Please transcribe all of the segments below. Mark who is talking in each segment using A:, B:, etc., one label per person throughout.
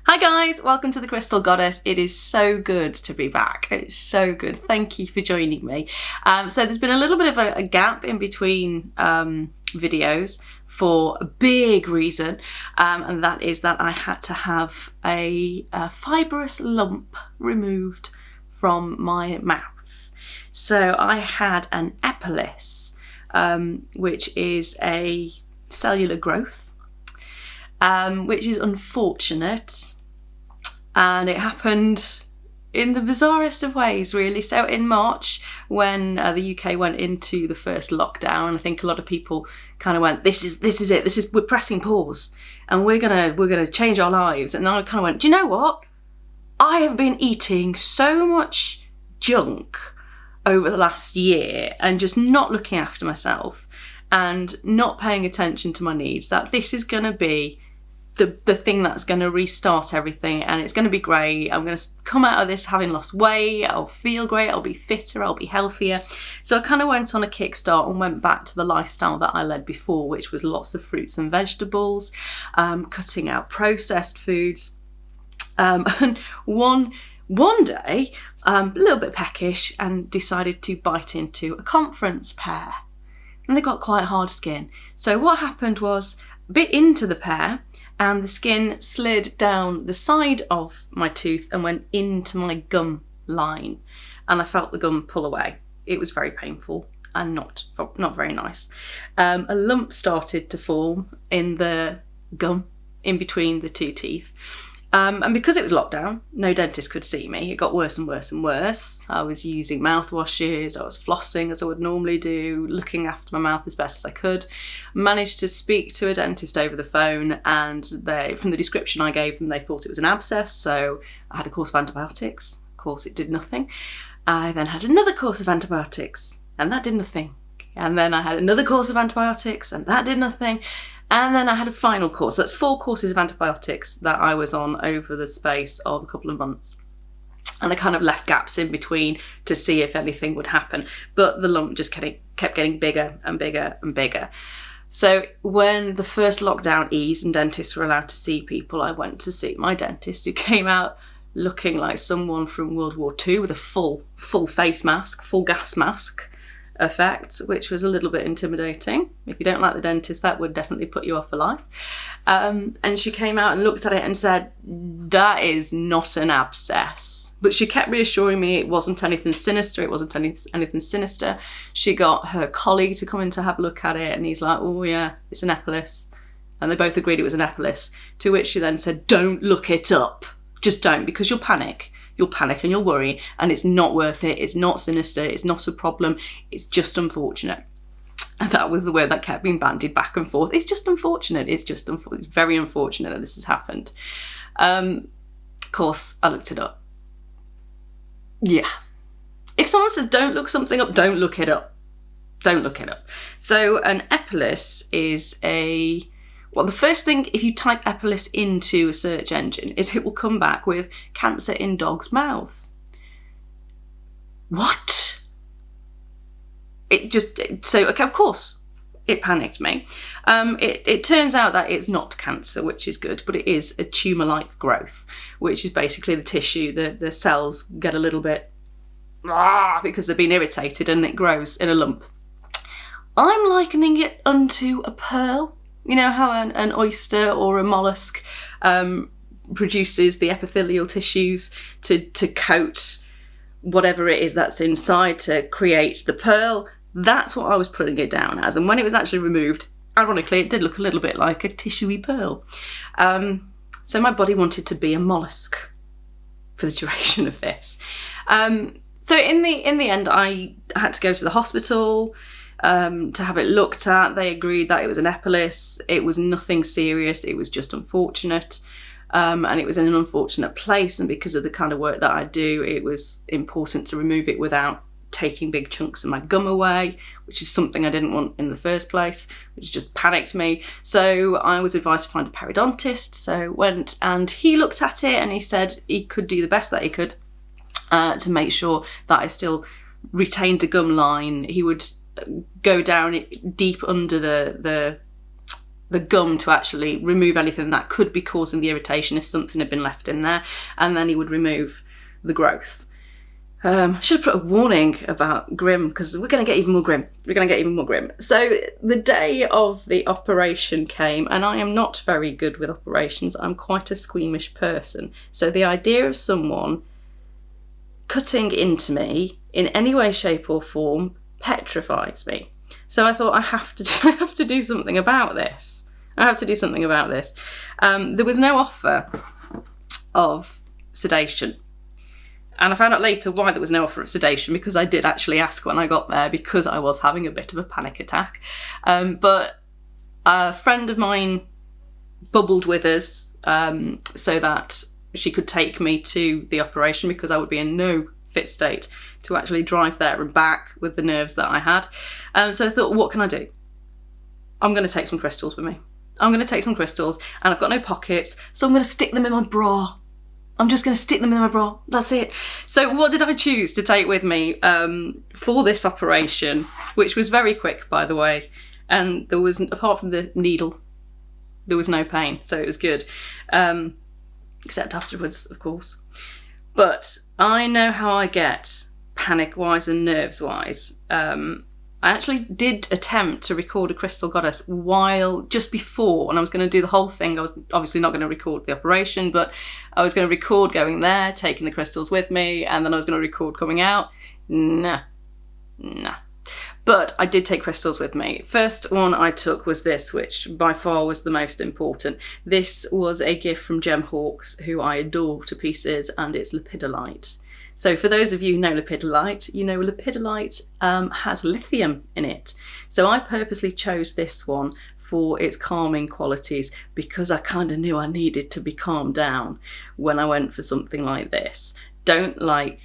A: Hi guys, welcome to the Crystal Goddess. It is so good to be back. It's so good. Thank you for joining me. So there's been a little bit of a gap in between videos for a big reason, and that is that I had to have a fibrous lump removed from my mouth. So I had an epilis, which is a cellular growth, which is unfortunate, and it happened in the bizarrest of ways, really. So in March, when the UK went into the first lockdown, I think a lot of people kind of went, this is it, we're pressing pause and we're gonna change our lives. And I kind of went, do you know what? I have been eating so much junk over the last year and just not looking after myself and not paying attention to my needs, that this is going to be the thing that's going to restart everything, and it's going to be great. I'm going to come out of this having lost weight, I'll feel great, I'll be fitter, I'll be healthier. So I kind of went on a kickstart and went back to the lifestyle that I led before, which was lots of fruits and vegetables, cutting out processed foods. And one day, a little bit peckish, and decided to bite into a conference pear. And they got quite hard skin. So what happened was, bit into the pear, and the skin slid down the side of my tooth and went into my gum line, and I felt the gum pull away. It was very painful and not very nice. A lump started to form in the gum in between the two teeth. And because it was lockdown, no dentist could see me. It got worse and worse and worse. I was using mouthwashes, I was flossing as I would normally do, looking after my mouth as best as I could. Managed to speak to a dentist over the phone, and they, from the description I gave them, they thought it was an abscess, so I had a course of antibiotics. Of course, it did nothing. I then had another course of antibiotics, and that did nothing. And then I had another course of antibiotics, and that did nothing. And then I had a final course. So that's 4 courses of antibiotics that I was on over the space of a couple of months. And I kind of left gaps in between to see if anything would happen. But the lump just kept getting bigger and bigger and bigger. So when the first lockdown eased and dentists were allowed to see people, I went to see my dentist, who came out looking like someone from World War II with a full face mask, full gas mask effect, which was a little bit intimidating. If you don't like the dentist, that would definitely put you off for life. And she came out and looked at it and said, that is not an abscess. But she kept reassuring me it wasn't anything sinister, anything sinister. She got her colleague to come in to have a look at it, and he's like, oh yeah, it's an epilis. And they both agreed it was an epilis, to which she then said, don't look it up. Just don't, because you'll panic. You'll panic and you'll worry, and it's not worth it. It's not sinister. It's not a problem. It's just unfortunate. And that was the word that kept being bandied back and forth. It's just unfortunate. It's very unfortunate that this has happened. Of course, I looked it up. Yeah. If someone says don't look something up, don't look it up. Don't look it up. So an epilis is well, the first thing, if you type epilis into a search engine, is it will come back with cancer in dogs' mouths. What? So of course, it panicked me. It turns out that it's not cancer, which is good, but it is a tumour-like growth, which is basically the tissue, the cells get a little bit because they've been irritated, and it grows in a lump. I'm likening it unto a pearl. You know how an oyster or a mollusk produces the epithelial tissues to coat whatever it is that's inside to create the pearl? That's what I was putting it down as. And when it was actually removed, ironically, it did look a little bit like a tissuey pearl. So my body wanted to be a mollusk for the duration of this. So in the end, I had to go to the hospital to have it looked at. They agreed that it was an epilis. It was nothing serious. It was just unfortunate. And it was in an unfortunate place. And because of the kind of work that I do, it was important to remove it without taking big chunks of my gum away, which is something I didn't want in the first place, which just panicked me. So I was advised to find a periodontist. So went, and he looked at it and he said he could do the best that he could to make sure that I still retained a gum line. He would go down deep under the the gum to actually remove anything that could be causing the irritation if something had been left in there, and then he would remove the growth. I should have put a warning about grim, because we're going to get even more grim. We're going to get even more grim. So the day of the operation came, and I am not very good with operations. I'm quite a squeamish person. So the idea of someone cutting into me in any way, shape or form petrifies me. So I thought I have to do something about this. I have to do something about this. There was no offer of sedation. And I found out later why there was no offer of sedation, because I did actually ask when I got there, because I was having a bit of a panic attack. But a friend of mine bubbled with us so that she could take me to the operation, because I would be in no fit state to actually drive there and back with the nerves that I had. So I thought, what can I do? I'm going to take some crystals with me. I'm going to take some crystals, and I've got no pockets, so I'm going to stick them in my bra. I'm just going to stick them in my bra. That's it. So what did I choose to take with me for this operation, which was very quick, by the way. And there was, apart from the needle, there was no pain. So it was good. Except afterwards, of course. But I know how I get panic-wise and nerves-wise. I actually did attempt to record a Crystal Goddess just before, when I was going to do the whole thing. I was obviously not going to record the operation, but I was going to record going there, taking the crystals with me, and then I was going to record coming out. Nah. But I did take crystals with me. First one I took was this, which by far was the most important. This was a gift from Gemhawks, who I adore to pieces, and it's lepidolite. So for those of you who know lepidolite, you know lepidolite has lithium in it. So I purposely chose this one for its calming qualities, because I kind of knew I needed to be calmed down when I went for something like this. Don't like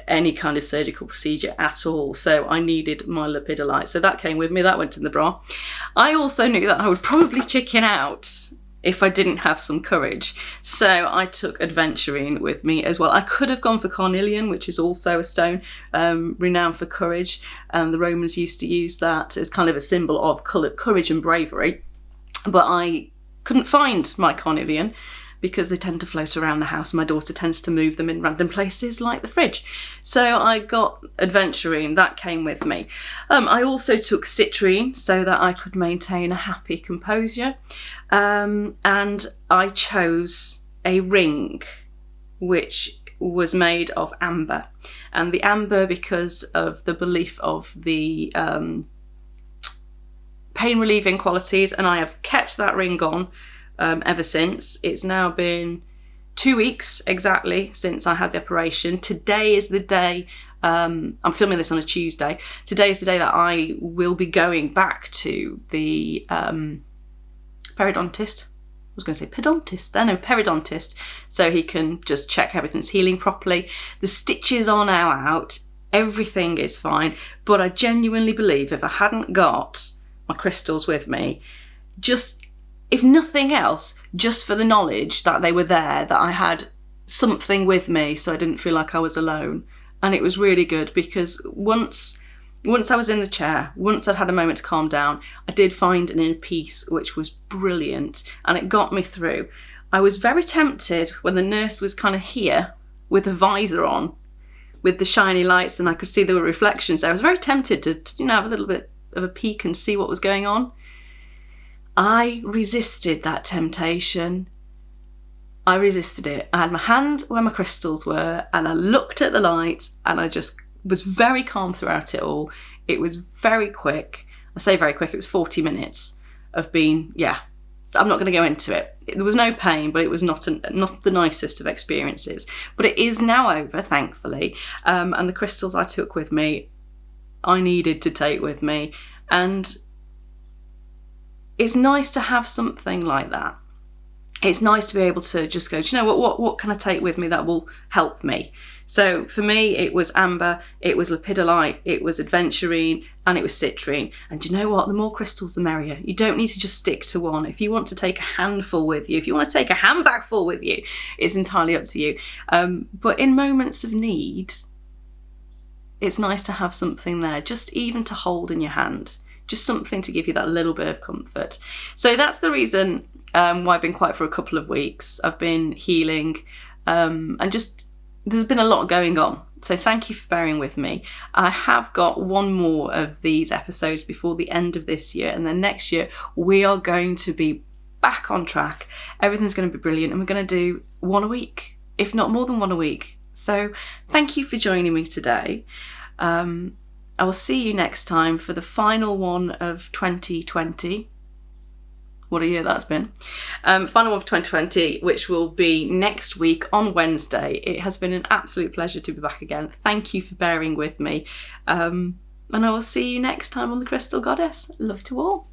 A: any kind of surgical procedure at all, so I needed my lepidolite. So that came with me, that went in the bra. I also knew that I would probably chicken out if I didn't have some courage. So I took adventurine with me as well. I could have gone for carnelian, which is also a stone renowned for courage, and the Romans used to use that as kind of a symbol of courage and bravery. But I couldn't find my carnelian, because they tend to float around the house. My daughter tends to move them in random places like the fridge. So I got adventurine, that came with me. I also took citrine so that I could maintain a happy composure. And I chose a ring which was made of amber. And the amber, because of the belief of the pain relieving qualities, and I have kept that ring on ever since. It's now been 2 weeks exactly since I had the operation. Today is the day, I'm filming this on a Tuesday. Today is the day that I will be going back to the periodontist. I was going to say pedontist, no, periodontist, so he can just check everything's healing properly. The stitches are now out, everything is fine, but I genuinely believe if I hadn't got my crystals with me, just, if nothing else, just for the knowledge that they were there, that I had something with me, so I didn't feel like I was alone. And it was really good, because once I was in the chair, once I'd had a moment to calm down, I did find an inner peace which was brilliant, and it got me through. I was very tempted when the nurse was kind of here with a visor on, with the shiny lights, and I could see there were reflections. I was very tempted to have a little bit of a peek and see what was going on. I resisted that temptation. I resisted it. I had my hand where my crystals were, and I looked at the light, and I just was very calm throughout it all. It was very quick. I say very quick, it was 40 minutes of being, I'm not going to go into it. There was no pain, but it was not the nicest of experiences. But it is now over, thankfully. And the crystals I took with me, I needed to take with me. And it's nice to have something like that. It's nice to be able to just go, do you know what can I take with me that will help me? So for me, it was amber, it was lepidolite, it was adventurine, and it was citrine. And do you know what? The more crystals, the merrier. You don't need to just stick to one. If you want to take a handful with you, if you want to take a handbag full with you, it's entirely up to you. But in moments of need, it's nice to have something there, just even to hold in your hand, just something to give you that little bit of comfort. So that's the reason why I've been quiet for a couple of weeks. I've been healing, and just there's been a lot going on. So thank you for bearing with me. I have got one more of these episodes before the end of this year, and then next year we are going to be back on track. Everything's going to be brilliant, and we're going to do one a week, if not more than one a week. So thank you for joining me today. I will see you next time for the final one of 2020. What a year that's been. Final one of 2020, which will be next week on Wednesday. It has been an absolute pleasure to be back again. Thank you for bearing with me. And I will see you next time on The Crystal Goddess. Love to all.